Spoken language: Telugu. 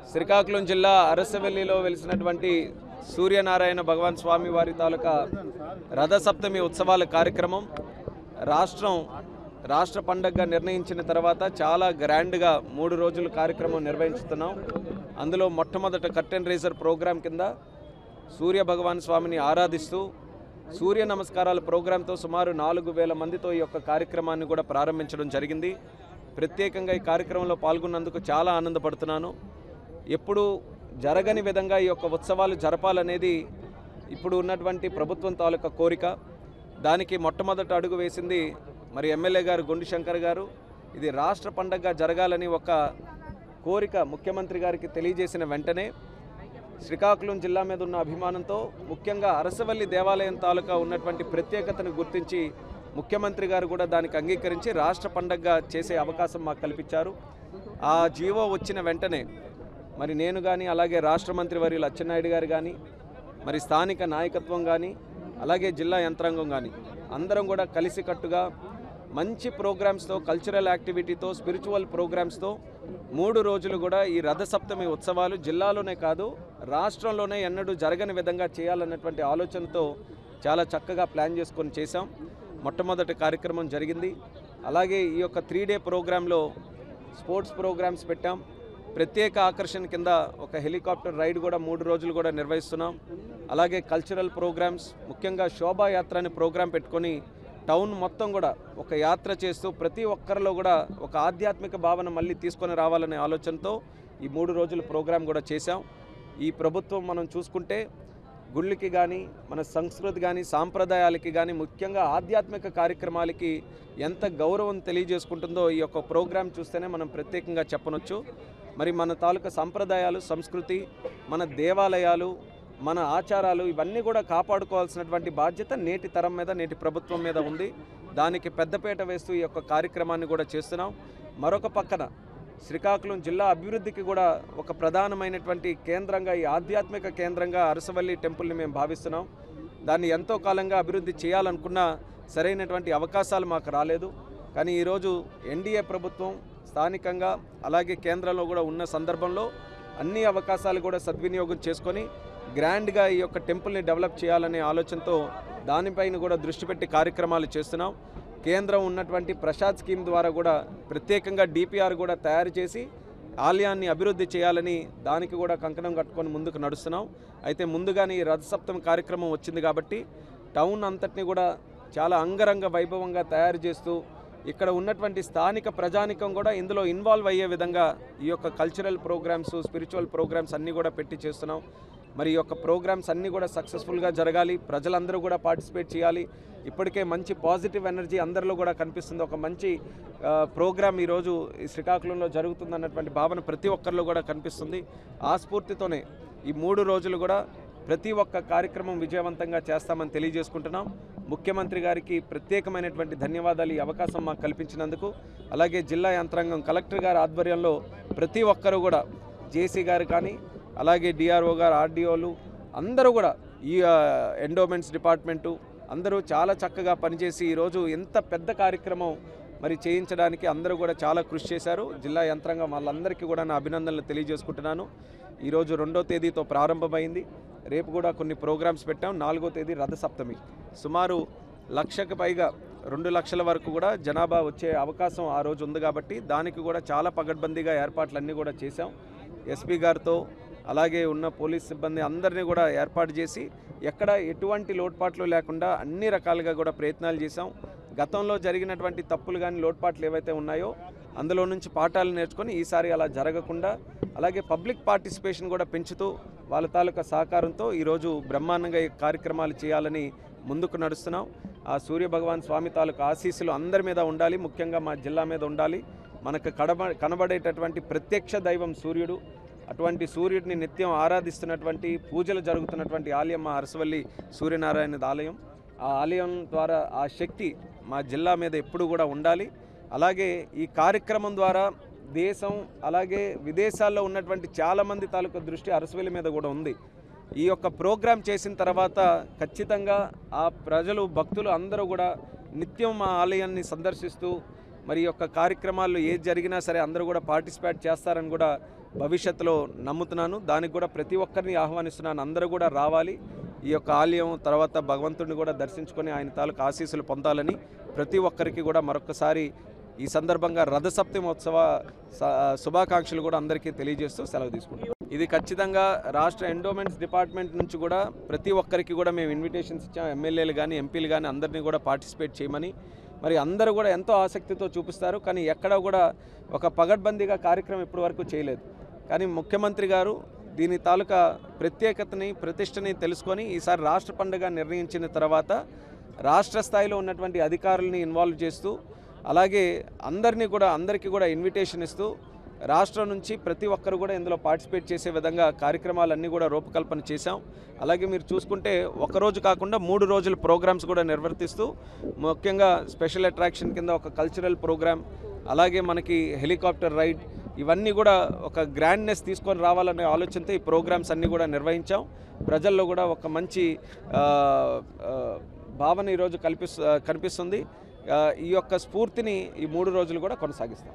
శ్రీకాకుళం జిల్లా అరసవెల్లిలో వెలిసినటువంటి సూర్యనారాయణ భగవాన్ స్వామి వారి తాలూకా రథసప్తమి ఉత్సవాల కార్యక్రమం రాష్ట్ర పండగగా నిర్ణయించిన తర్వాత చాలా గ్రాండ్గా 3 రోజుల కార్యక్రమం నిర్వహిస్తున్నాం. అందులో మొట్టమొదట కర్టెన్ రైజర్ ప్రోగ్రాం కింద సూర్య భగవాన్ స్వామిని ఆరాధిస్తూ సూర్య నమస్కారాల ప్రోగ్రాంతో సుమారు 4000 మందితో ఈ యొక్క కార్యక్రమాన్ని కూడా ప్రారంభించడం జరిగింది. ప్రత్యేకంగా ఈ కార్యక్రమంలో పాల్గొన్నందుకు చాలా ఆనందపడుతున్నాను. ఎప్పుడు జరగని విధంగా ఈ యొక్క ఉత్సవాలు జరపాలనేది ఇప్పుడు ఉన్నటువంటి ప్రభుత్వం తాలూకా కోరిక. దానికి మొట్టమొదట అడుగు వేసింది మరి ఎమ్మెల్యే గారు గొండి శంకర్ గారు. ఇది రాష్ట్ర పండగగా జరగాలని ఒక కోరిక ముఖ్యమంత్రి గారికి తెలియజేసిన వెంటనే శ్రీకాకుళం జిల్లా మీద ఉన్న అభిమానంతో ముఖ్యంగా అరసవల్లి దేవాలయం తాలూకా ఉన్నటువంటి ప్రత్యేకతను గుర్తించి ముఖ్యమంత్రి గారు కూడా దానికి అంగీకరించి రాష్ట్ర పండగగా చేసే అవకాశం మాకు కల్పించారు. ఆ జీవో వచ్చిన వెంటనే మరి నేను కానీ అలాగే రాష్ట్ర మంత్రి వర్యులు అచ్చెన్నాయుడు గారు కానీ మరి స్థానిక నాయకత్వం కానీ అలాగే జిల్లా యంత్రాంగం కానీ అందరం కూడా కలిసికట్టుగా మంచి ప్రోగ్రామ్స్తో కల్చరల్ యాక్టివిటీతో స్పిరిచువల్ ప్రోగ్రామ్స్తో 3 రోజులు కూడా ఈ రథసప్తమి ఉత్సవాలు జిల్లాలోనే కాదు రాష్ట్రంలోనే ఎన్నడూ జరగని విధంగా చేయాలన్నటువంటి ఆలోచనతో చాలా చక్కగా ప్లాన్ చేసుకొని చేశాం. మొట్టమొదటి కార్యక్రమం జరిగింది. అలాగే ఈ యొక్క 3 డే ప్రోగ్రాంలో స్పోర్ట్స్ ప్రోగ్రామ్స్ పెట్టాం. ప్రత్యేక ఆకర్షణ కింద ఒక హెలికాప్టర్ రైడ్ కూడా 3 రోజులు కూడా నిర్వహిస్తున్నాం. అలాగే కల్చరల్ ప్రోగ్రామ్స్ ముఖ్యంగా శోభాయాత్ర అనే ప్రోగ్రాం పెట్టుకొని టౌన్ మొత్తం కూడా ఒక యాత్ర చేస్తూ ప్రతి ఒక్కరిలో కూడా ఒక ఆధ్యాత్మిక భావన మళ్ళీ తీసుకొని రావాలనే ఆలోచనతో ఈ 3 రోజుల ప్రోగ్రాం కూడా చేశాం. ఈ ప్రభుత్వం మనం చూసుకుంటే గుళ్ళకి కానీ మన సంస్కృతి కానీ సాంప్రదాయాలకి కానీ ముఖ్యంగా ఆధ్యాత్మిక కార్యక్రమాలకి ఎంత గౌరవం తెలియజేసుకుంటుందో ఈ యొక్క ప్రోగ్రాం చూస్తేనే మనం ప్రత్యేకంగా చెప్పనొచ్చు. మరి మన తాలూకా సంప్రదాయాలు సంస్కృతి మన దేవాలయాలు మన ఆచారాలు ఇవన్నీ కూడా కాపాడుకోవాల్సినటువంటి బాధ్యత నేటి తరం మీద నేటి ప్రభుత్వం మీద ఉంది. దానికి పెద్దపీట వేస్తూ ఈ యొక్క కార్యక్రమాన్ని కూడా చేస్తున్నాం. మరొక పక్కన శ్రీకాకుళం జిల్లా అభివృద్ధికి కూడా ఒక ప్రధానమైనటువంటి కేంద్రంగా ఈ ఆధ్యాత్మిక కేంద్రంగా అరసవల్లి టెంపుల్ని మేము భావిస్తున్నాం. దాన్ని ఎంతో కాలంగా అభివృద్ధి చేయాలనుకున్నా సరైనటువంటి అవకాశాలు మాకు రాలేదు. కానీ ఈరోజు ఎన్డీఏ ప్రభుత్వం స్థానికంగా అలాగే కేంద్రంలో కూడా ఉన్న సందర్భంలో అన్ని అవకాశాలు కూడా సద్వినియోగం చేసుకొని గ్రాండ్గా ఈ యొక్క టెంపుల్ని డెవలప్ చేయాలనే ఆలోచనతో దానిపైన కూడా దృష్టి పెట్టి కార్యక్రమాలు చేస్తున్నాం. కేంద్రం ఉన్నటువంటి ప్రసాద్ స్కీమ్ ద్వారా కూడా ప్రత్యేకంగా డిపిఆర్ కూడా తయారు చేసి ఆలయాన్ని అభివృద్ధి చేయాలని దానికి కూడా కంకణం కట్టుకొని ముందుకు నడుస్తున్నాం. అయితే ముందుగానే ఈ రథసప్తమి కార్యక్రమం వచ్చింది కాబట్టి టౌన్ అంతటిని కూడా చాలా అంగరంగ వైభవంగా తయారు చేస్తూ ఇక్కడ ఉన్నటువంటి స్థానిక ప్రజానికం కూడా ఇందులో ఇన్వాల్వ్ అయ్యే విధంగా ఈ యొక్క కల్చరల్ ప్రోగ్రామ్స్ స్పిరిచువల్ ప్రోగ్రామ్స్ అన్నీ కూడా పెట్టి చేస్తున్నాం. మరి ఈ యొక్క ప్రోగ్రామ్స్ అన్నీ కూడా సక్సెస్ఫుల్గా జరగాలి. ప్రజలందరూ కూడా పార్టిసిపేట్ చేయాలి. ఇప్పటికే మంచి పాజిటివ్ ఎనర్జీ అందరిలో కూడా కనిపిస్తుంది. ఒక మంచి ప్రోగ్రామ్ ఈరోజు ఈ శ్రీకాకుళంలో జరుగుతుందన్నటువంటి భావన ప్రతి ఒక్కరిలో కూడా కనిపిస్తుంది. ఆ స్ఫూర్తితోనే ఈ 3 రోజులు కూడా ప్రతి ఒక్క కార్యక్రమం విజయవంతంగా చేస్తామని తెలియజేసుకుంటున్నాం. ముఖ్యమంత్రి గారికి ప్రత్యేకమైనటువంటి ధన్యవాదాలు ఈ అవకాశం మాకు కల్పించినందుకు. అలాగే జిల్లా యంత్రాంగం కలెక్టర్ గారి ఆధ్వర్యంలో ప్రతి ఒక్కరూ కూడా జేసీ గారు కానీ అలాగే డిఆర్ఓ గారు ఆర్డీఓలు అందరూ కూడా ఈ ఎండోమెంట్స్ డిపార్ట్మెంటు అందరూ చాలా చక్కగా పనిచేసి ఈరోజు ఎంత పెద్ద కార్యక్రమం మరి చేయించడానికి అందరూ కూడా చాలా కృషి చేశారు. జిల్లా యంత్రాంగం వాళ్ళందరికీ కూడా నా అభినందనలు తెలియజేసుకుంటున్నాను. ఈరోజు 2వ తేదీతో ప్రారంభమైంది. రేపు కూడా కొన్ని ప్రోగ్రామ్స్ పెట్టాం. 4వ తేదీ రథసప్తమి. సుమారు 1,00,000కి పైగా 2 లక్షల వరకు కూడా జనాభా వచ్చే అవకాశం ఆ రోజు ఉంది కాబట్టి దానికి కూడా చాలా పగడ్బందీగా ఏర్పాట్లన్నీ కూడా చేశాం. ఎస్పీ గారితో అలాగే ఉన్న పోలీస్ సిబ్బంది అందరినీ కూడా ఏర్పాటు చేసి ఎక్కడ ఎటువంటి లోటుపాట్లు లేకుండా అన్ని రకాలుగా కూడా ప్రయత్నాలు చేశాం. గతంలో జరిగినటువంటి తప్పులు కానీ లోటుపాట్లు ఏవైతే ఉన్నాయో అందులో నుంచి పాఠాలు నేర్చుకొని ఈసారి అలా జరగకుండా అలాగే పబ్లిక్ పార్టిసిపేషన్ కూడా పెంచుతూ వాళ్ళ తాలూకా సహకారంతో ఈరోజు బ్రహ్మాండంగా ఈ కార్యక్రమాలు చేయాలని ముందుకు నడుస్తున్నాం. ఆ సూర్య భగవాన్ స్వామి తాలూకా ఆశీస్సులు అందరి మీద ఉండాలి. ముఖ్యంగా మా జిల్లా మీద ఉండాలి. మనకు కనబడేటటువంటి ప్రత్యక్ష దైవం సూర్యుడు. అటువంటి సూర్యుడిని నిత్యం ఆరాధిస్తున్నటువంటి పూజలు జరుగుతున్నటువంటి ఆలయం మా అరసవల్లి సూర్యనారాయణ ఆలయం. ఆ ఆలయం ద్వారా ఆ శక్తి మా జిల్లా మీద ఎప్పుడు కూడా ఉండాలి. అలాగే ఈ కార్యక్రమం ద్వారా దేశం అలాగే విదేశాల్లో ఉన్నటువంటి చాలామంది తాలూకా దృష్టి అరసవల్లి మీద కూడా ఉంది. ఈ యొక్క ప్రోగ్రాం చేసిన తర్వాత ఖచ్చితంగా ఆ ప్రజలు భక్తులు అందరూ కూడా నిత్యం మా ఆలయాన్ని సందర్శిస్తూ మరి యొక్క కార్యక్రమాల్లో ఏది జరిగినా సరే అందరూ కూడా పార్టిసిపేట్ చేస్తారని కూడా భవిష్యత్తులో నమ్ముతున్నాను. దానికి కూడా ప్రతి ఒక్కరిని ఆహ్వానిస్తున్నాను. అందరూ కూడా రావాలి, ఈ యొక్క ఆలయం తర్వాత భగవంతుడిని కూడా దర్శించుకొని ఆయన తాలూకు ఆశీస్సులు పొందాలని ప్రతి ఒక్కరికి కూడా మరొకసారి ఈ సందర్భంగా రథసప్తమోత్సవ శుభాకాంక్షలు కూడా అందరికీ తెలియజేస్తూ సెలవు తీసుకుంటాం. ఇది ఖచ్చితంగా రాష్ట్ర ఎండోమెంట్స్ డిపార్ట్మెంట్ నుంచి కూడా ప్రతి ఒక్కరికి కూడా మేము ఇన్విటేషన్స్ ఇచ్చాం. ఎమ్మెల్యేలు కానీ ఎంపీలు కానీ అందరినీ కూడా పార్టిసిపేట్ చేయమని. మరి అందరూ కూడా ఎంతో ఆసక్తితో చూపిస్తారు, కానీ ఎక్కడ కూడా ఒక పగడ్బందీగా కార్యక్రమం ఇప్పటివరకు చేయలేదు. కానీ ముఖ్యమంత్రి గారు దీని తాలూకా ప్రత్యేకతని ప్రతిష్టని తెలుసుకొని ఈసారి రాష్ట్ర పండుగ నిర్ణయించిన తర్వాత రాష్ట్ర స్థాయిలో ఉన్నటువంటి అధికారులని ఇన్వాల్వ్ చేస్తూ, అలాగే అందరికీ కూడా ఇన్విటేషన్ ఇస్తూ రాష్ట్రం నుంచి ప్రతి ఒక్కరు కూడా ఇందులో పార్టిసిపేట్ చేసే విధంగా కార్యక్రమాలన్నీ కూడా రూపకల్పన చేశాం. అలాగే మీరు చూసుకుంటే ఒకరోజు కాకుండా 3 రోజుల ప్రోగ్రామ్స్ కూడా నిర్వర్తిస్తూ, ముఖ్యంగా స్పెషల్ అట్రాక్షన్ కింద ఒక కల్చరల్ ప్రోగ్రామ్, అలాగే మనకి హెలికాప్టర్ రైడ్, ఇవన్నీ కూడా ఒక గ్రాండ్నెస్ తీసుకొని రావాలనే ఆలోచనతో ఈ ప్రోగ్రామ్స్ అన్నీ కూడా నిర్వహించాం. ప్రజల్లో కూడా ఒక మంచి భావన ఈరోజు కనిపిస్తుంది. ఈ యొక్క స్ఫూర్తిని ఈ 3 రోజులు కూడా కొనసాగిస్తాం.